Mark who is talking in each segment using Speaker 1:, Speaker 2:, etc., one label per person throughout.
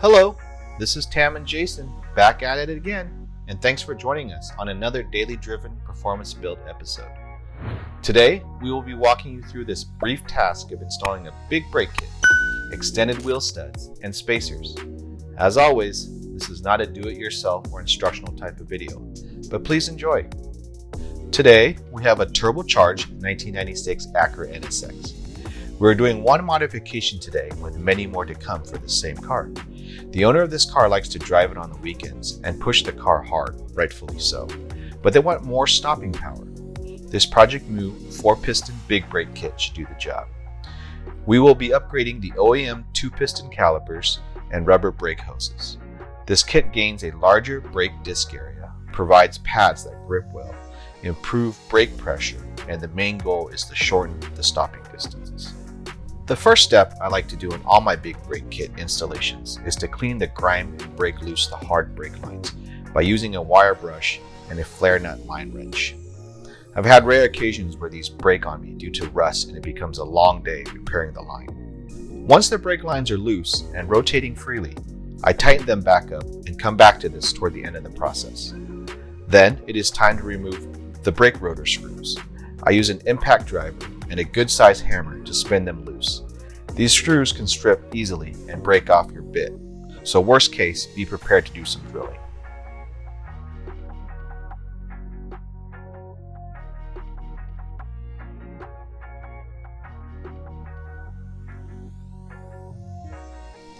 Speaker 1: Hello, this is Tam and Jason back at it again, and thanks for joining us on another daily driven performance build episode. Today, we will be walking you through this brief task of installing a big brake kit, extended wheel studs, and spacers. As always, this is not a do-it-yourself or instructional type of video, but please enjoy. Today, we have a turbocharged 1996 Acura NSX. We're doing one modification today with many more to come for the same car. The owner of this car likes to drive it on the weekends and push the car hard, rightfully so, but they want more stopping power. This Project Mu 4-piston big brake kit should do the job. We will be upgrading the OEM 2-piston calipers and rubber brake hoses. This kit gains a larger brake disc area, provides pads that grip well, improve brake pressure, and the main goal is to shorten the stopping distances. The first step I like to do in all my big brake kit installations is to clean the grime and break loose the hard brake lines by using a wire brush and a flare nut line wrench. I've had rare occasions where these break on me due to rust and it becomes a long day repairing the line. Once the brake lines are loose and rotating freely, I tighten them back up and come back to this toward the end of the process. Then it is time to remove the brake rotor screws. I use an impact driver and a good sized hammer to spin them loose. These screws can strip easily and break off your bit, so worst case, be prepared to do some drilling.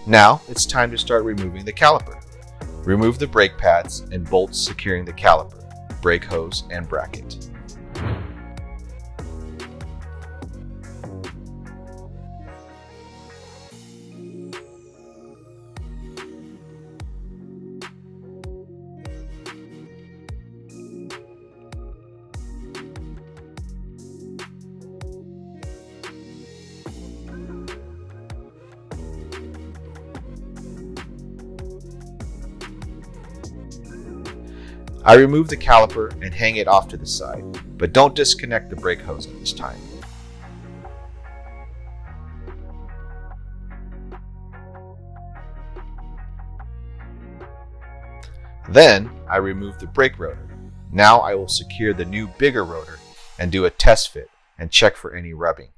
Speaker 1: Now it's time to start removing the caliper. Remove the brake pads and bolts securing the caliper, brake hose, and bracket. I remove the caliper and hang it off to the side, but don't disconnect the brake hose at this time. Then I remove the brake rotor. Now I will secure the new bigger rotor and do a test fit and check for any rubbing.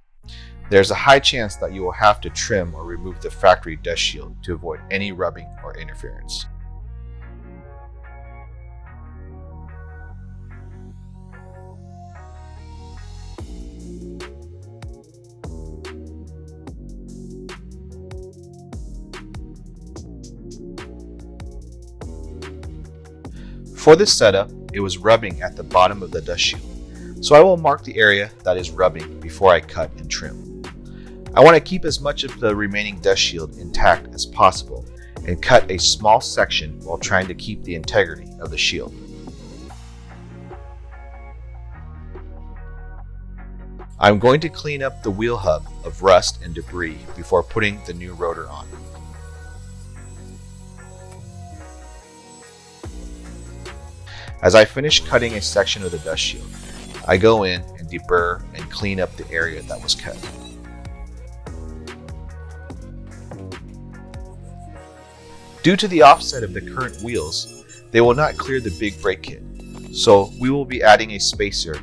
Speaker 1: There's a high chance that you will have to trim or remove the factory dust shield to avoid any rubbing or interference. For this setup, it was rubbing at the bottom of the dust shield, so I will mark the area that is rubbing before I cut and trim. I want to keep as much of the remaining dust shield intact as possible and cut a small section while trying to keep the integrity of the shield. I'm going to clean up the wheel hub of rust and debris before putting the new rotor on. As I finish cutting a section of the dust shield, I go in and deburr and clean up the area that was cut. Due to the offset of the current wheels, they will not clear the big brake kit, so we will be adding a spacer,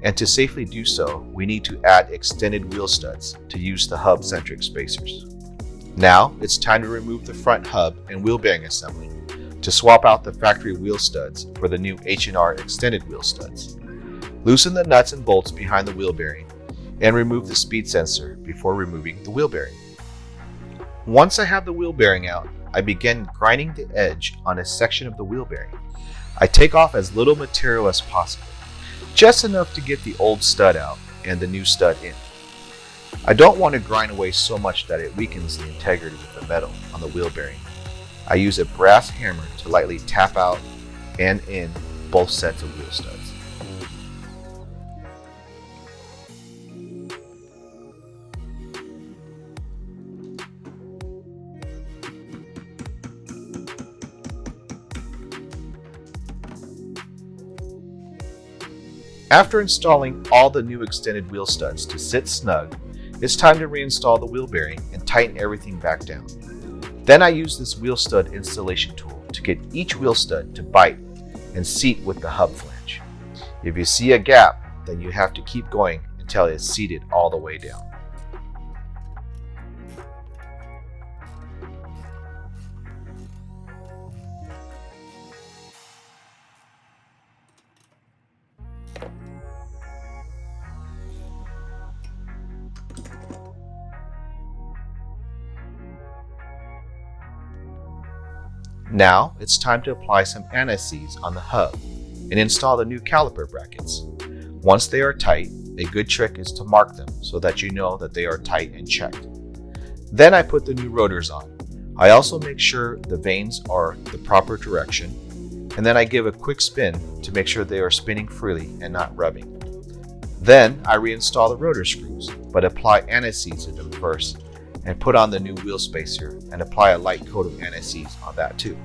Speaker 1: and to safely do so, we need to add extended wheel studs to use the hub-centric spacers. Now it's time to remove the front hub and wheel bearing assembly, to swap out the factory wheel studs for the new H&R extended wheel studs. Loosen the nuts and bolts behind the wheel bearing and remove the speed sensor before removing the wheel bearing. Once I have the wheel bearing out, I begin grinding the edge on a section of the wheel bearing. I take off as little material as possible, just enough to get the old stud out and the new stud in. I don't want to grind away so much that it weakens the integrity of the metal on the wheel bearing. I use a brass hammer to lightly tap out and in both sets of wheel studs. After installing all the new extended wheel studs to sit snug, it's time to reinstall the wheel bearing and tighten everything back down. Then I use this wheel stud installation tool to get each wheel stud to bite and seat with the hub flange. If you see a gap, then you have to keep going until it's seated all the way down. Now it's time to apply some NSCs on the hub and install the new caliper brackets. Once they are tight, a good trick is to mark them so that you know that they are tight and checked. Then I put the new rotors on. I also make sure the vanes are the proper direction, and then I give a quick spin to make sure they are spinning freely and not rubbing. Then I reinstall the rotor screws, but apply NSCs to them first, and put on the new wheel spacer and apply a light coat of NSCs on that too.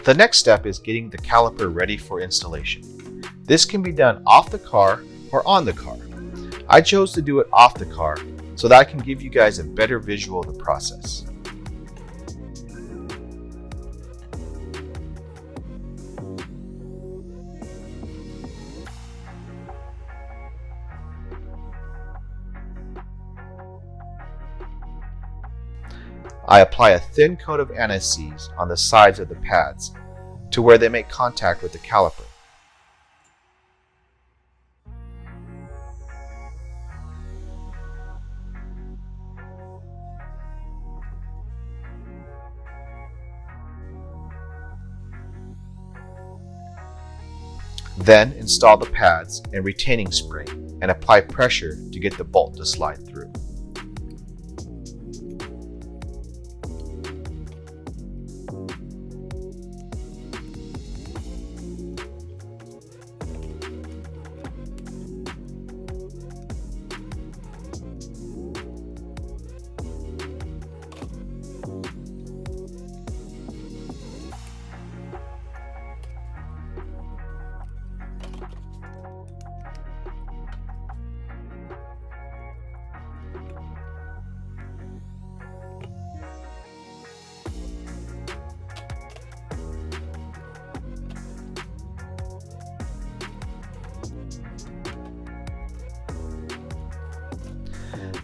Speaker 1: The next step is getting the caliper ready for installation. This can be done off the car or on the car. I chose to do it off the car so that I can give you guys a better visual of the process. I apply a thin coat of NSCs on the sides of the pads to where they make contact with the caliper. Then install the pads and retaining spring and apply pressure to get the bolt to slide through.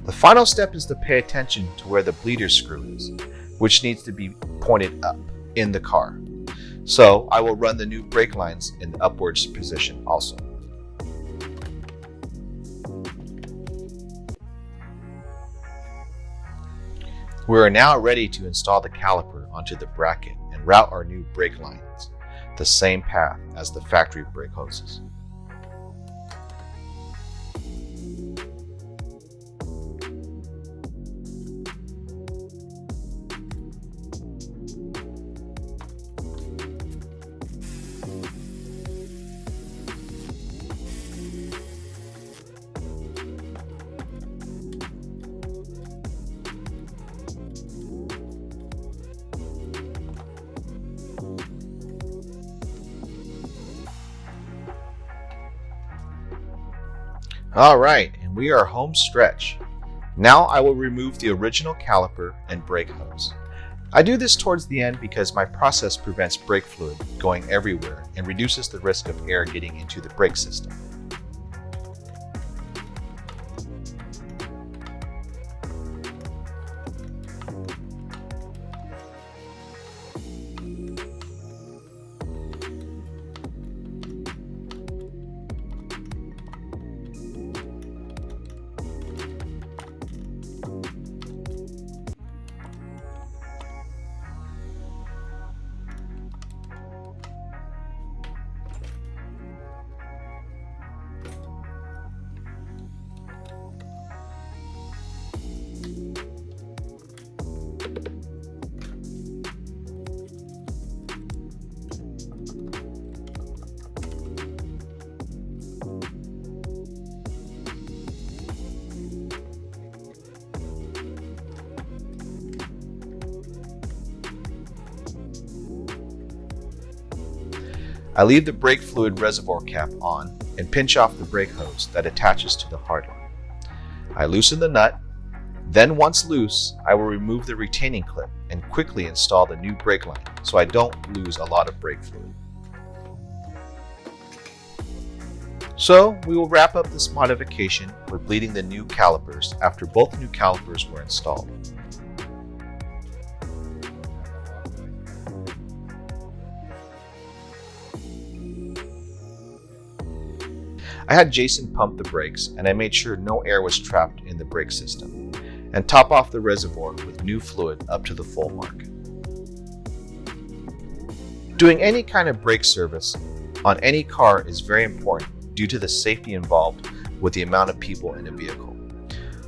Speaker 1: The final step is to pay attention to where the bleeder screw is, which needs to be pointed up in the car. So I will run the new brake lines in the upwards position also. We are now ready to install the caliper onto the bracket and route our new brake lines the same path as the factory brake hoses. Alright, and we are home stretch. Now I will remove the original caliper and brake hose. I do this towards the end because my process prevents brake fluid going everywhere and reduces the risk of air getting into the brake system. I leave the brake fluid reservoir cap on and pinch off the brake hose that attaches to the hardline. I loosen the nut, then once loose, I will remove the retaining clip and quickly install the new brake line so I don't lose a lot of brake fluid. So we will wrap up this modification with bleeding the new calipers after both new calipers were installed. I had Jason pump the brakes and I made sure no air was trapped in the brake system, and top off the reservoir with new fluid up to the full mark. Doing any kind of brake service on any car is very important due to the safety involved with the amount of people in a vehicle.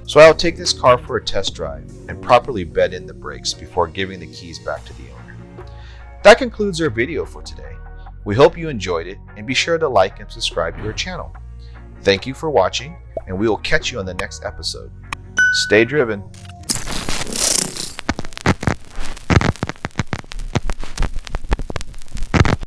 Speaker 1: So I will take this car for a test drive and properly bed in the brakes before giving the keys back to the owner. That concludes our video for today. We hope you enjoyed it and be sure to like and subscribe to our channel. Thank you for watching, and we will catch you on the next episode. Stay driven.